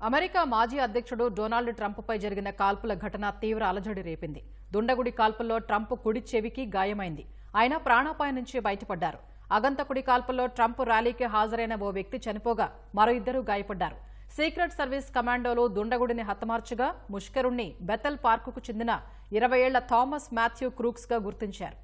America మాజీ అధ్యక్షుడు Donald ట్రంప్పై జరిగిన కాల్పుల ఘటన తీవ్ర అలజడి రేపింది. దుండగుడి కాల్పుల్లో ట్రంప్ కుడి చెవికి గాయమైంది. ఆయన ప్రాణాపాయం నుంచి బయటపడ్డారు. అగంతకుడి కాల్పుల్లో ట్రంప్ ర్యాలీకి హాజరైన ఓ వ్యక్తి చనిపోగా మరో ఇద్దరు గాయపడ్డారు. సీక్రెట్ సర్వీస్ కమాండోలు దుండగుడిని హతమార్చగా ముష్కరుణ్ణి బెథెల్ పార్కుకు చెందిన 20 ఏళ్ల థామస్ మాథ్యూ క్రూక్స్ గా గుర్తించారు.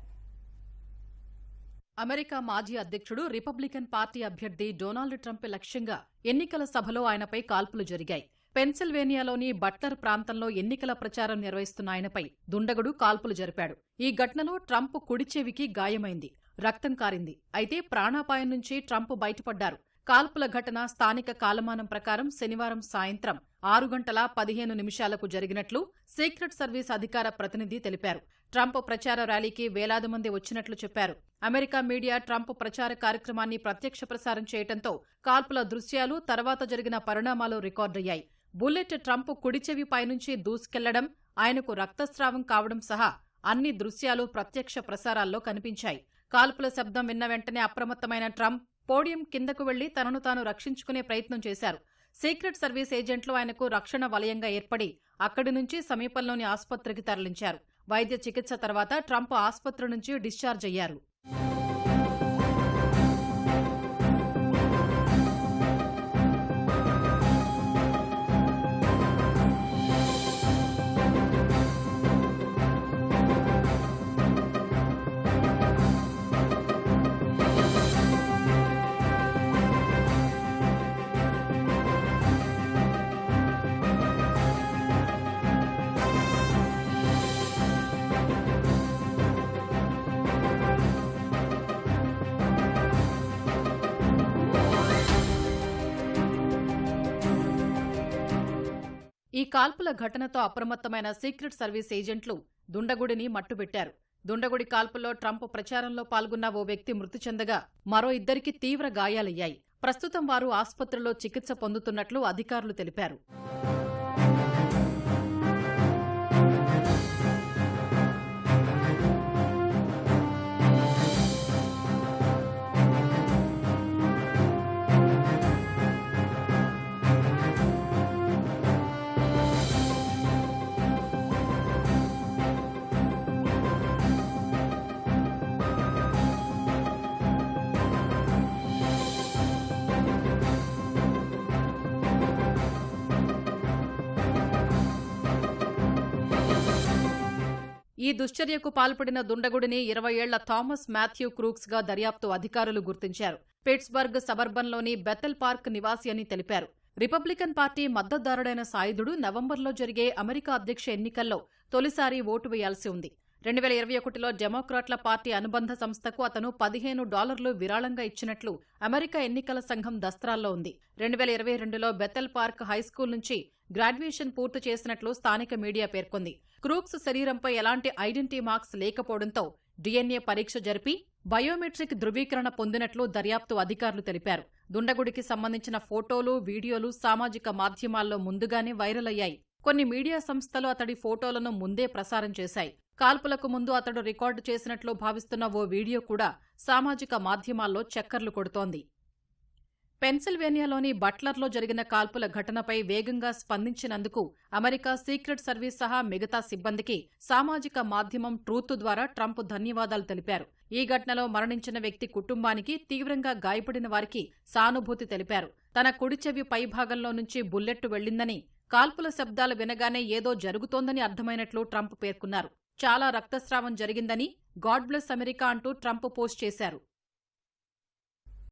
అమెరికా మాజీ అధ్యక్షుడు రిపబ్లికన్ పార్టీ అభ్యర్థి డొనాల్డ్ ట్రంప్ లక్ష్యంగా ఎన్నికల సభలో ఆయనపై కాల్పులు జరిగాయి. పెన్సిల్వేనియాలోని బట్లర్ ప్రాంతంలో ఎన్నికల ప్రచారం నిర్వహిస్తున్న ఆయనపై దుండగుడు కాల్పులు జరిపాడు. ఈ ఘటనలో ట్రంప్ కుడి చెవికి గాయమైంది. రక్తం కారింది. అయితే ప్రాణాపాయం నుంచి ట్రంప్ బయటపడ్డారు. కాల్పుల ఘటన స్థానిక కాలమానం ప్రకారం శనివారం సాయంత్రం 6:15 జరిగినట్లు సీక్రెట్ సర్వీస్ అధికార ప్రతినిధి తెలిపారు. ట్రంప్ ప్రచార ర్యాలీకి వేలాది మంది వచ్చినట్లు చెప్పారు. అమెరికా మీడియా ట్రంప్ ప్రచార కార్యక్రమాన్ని ప్రత్యక్ష ప్రసారం చేయడంతో కాల్పుల దృశ్యాలు, తర్వాత జరిగిన పరిణామాలు రికార్డయ్యాయి. బుల్లెట్ ట్రంప్ కుడి చెవి పైనుంచి దూసుకెళ్లడం, ఆయనకు రక్తస్రావం కావడం సహా అన్ని దృశ్యాలు ప్రత్యక్ష ప్రసారాల్లో కనిపించాయి. కాల్పుల శబ్దం విన్న వెంటనే అప్రమత్తమైన ట్రంప్ పోడియం కిందకు వెళ్లి తనను తాను రక్షించుకునే ప్రయత్నం చేశారు. సీక్రెట్ సర్వీస్ ఏజెంట్లు ఆయనకు రక్షణ వలయంగా ఏర్పడి అక్కడి నుంచి సమీపంలోని ఆసుపత్రికి తరలించారు. వైద్య చికిత్స తర్వాత ట్రంప్ ఆసుపత్రి నుంచి డిశ్చార్జ్ అయ్యారు. ఈ కాల్పుల ఘటనతో అప్రమత్తమైన సీక్రెట్ సర్వీస్ ఏజెంట్లు దుండగుడిని మట్టుబెట్టారు. దుండగుడి కాల్పుల్లో ట్రంప్ ప్రచారంలో పాల్గొన్న ఓ వ్యక్తి మృతి చెందగా మరో ఇద్దరికి తీవ్ర గాయాలయ్యాయి. ప్రస్తుతం వారు ఆసుపత్రిలో చికిత్స పొందుతున్నట్లు అధికారులు తెలిపారు. ఈ దుశ్చర్యకు పాల్పడిన దుండగుడిని 20 ఏళ్ల థామస్ మాథ్యూ క్రూక్స్ గా దర్యాప్తు అధికారులు గుర్తించారు. పిట్స్బర్గ్ సబర్బన్లోని బెథెల్ పార్క్ నివాసి అని తెలిపారు. రిపబ్లికన్ పార్టీ మద్దతుదారుడైన సాయుధుడు నవంబర్లో జరిగే అమెరికా అధ్యక్ష ఎన్నికల్లో తొలిసారి ఓటు వేయాల్సి ఉంది. 2021లో డెమోక్రాట్ల పార్టీ అనుబంధ సంస్థకు అతను $15 విరాళంగా ఇచ్చినట్లు అమెరికా ఎన్నికల సంఘం దస్త్రాల్లో ఉంది. 2022లో బెథెల్ పార్క్ హైస్కూల్ నుంచి గ్రాడ్యుయేషన్ పూర్తి చేసినట్లు స్థానిక మీడియా పేర్కొంది. క్రూక్స్ శరీరంపై ఎలాంటి ఐడెంటిటీ మార్క్స్ లేకపోవడంతో DNA పరీక్ష జరిపి బయోమెట్రిక్ ధృవీకరణ పొందినట్లు దర్యాప్తు అధికారులు తెలిపారు. దుండగుడికి సంబంధించిన ఫోటోలు, వీడియోలు సామాజిక మాధ్యమాల్లో ముందుగానే వైరల్ అయ్యాయి. కొన్ని మీడియా సంస్థలు అతడి ఫోటోలను ముందే ప్రసారం చేశాయి. కాల్పులకు ముందు అతడు రికార్డు చేసినట్లు భావిస్తున్న ఓ వీడియో కూడా సామాజిక మాధ్యమాల్లో చక్కర్లు కొడుతోంది. పెన్సిల్వేనియాలోని బట్లర్లో జరిగిన కాల్పుల ఘటనపై వేగంగా స్పందించినందుకు అమెరికా సీక్రెట్ సర్వీస్ సహా మిగతా సిబ్బందికి సామాజిక మాధ్యమం ట్రూత్ ద్వారా ట్రంప్ ధన్యవాదాలు తెలిపారు. ఈ ఘటనలో మరణించిన వ్యక్తి కుటుంబానికి, తీవ్రంగా గాయపడిన వారికి సానుభూతి తెలిపారు. తన కుడి చెవి పైభాగంలో నుంచి బుల్లెట్ వెళ్లిందని, కాల్పుల శబ్దాలు వినగానే ఏదో జరుగుతోందని అర్థమైనట్లు ట్రంప్ పేర్కొన్నారు. చాలా రక్తస్రావం జరిగిందని, గాడ్ బ్లెస్ అమెరికా అంటూ ట్రంప్ పోస్ట్ చేశారు.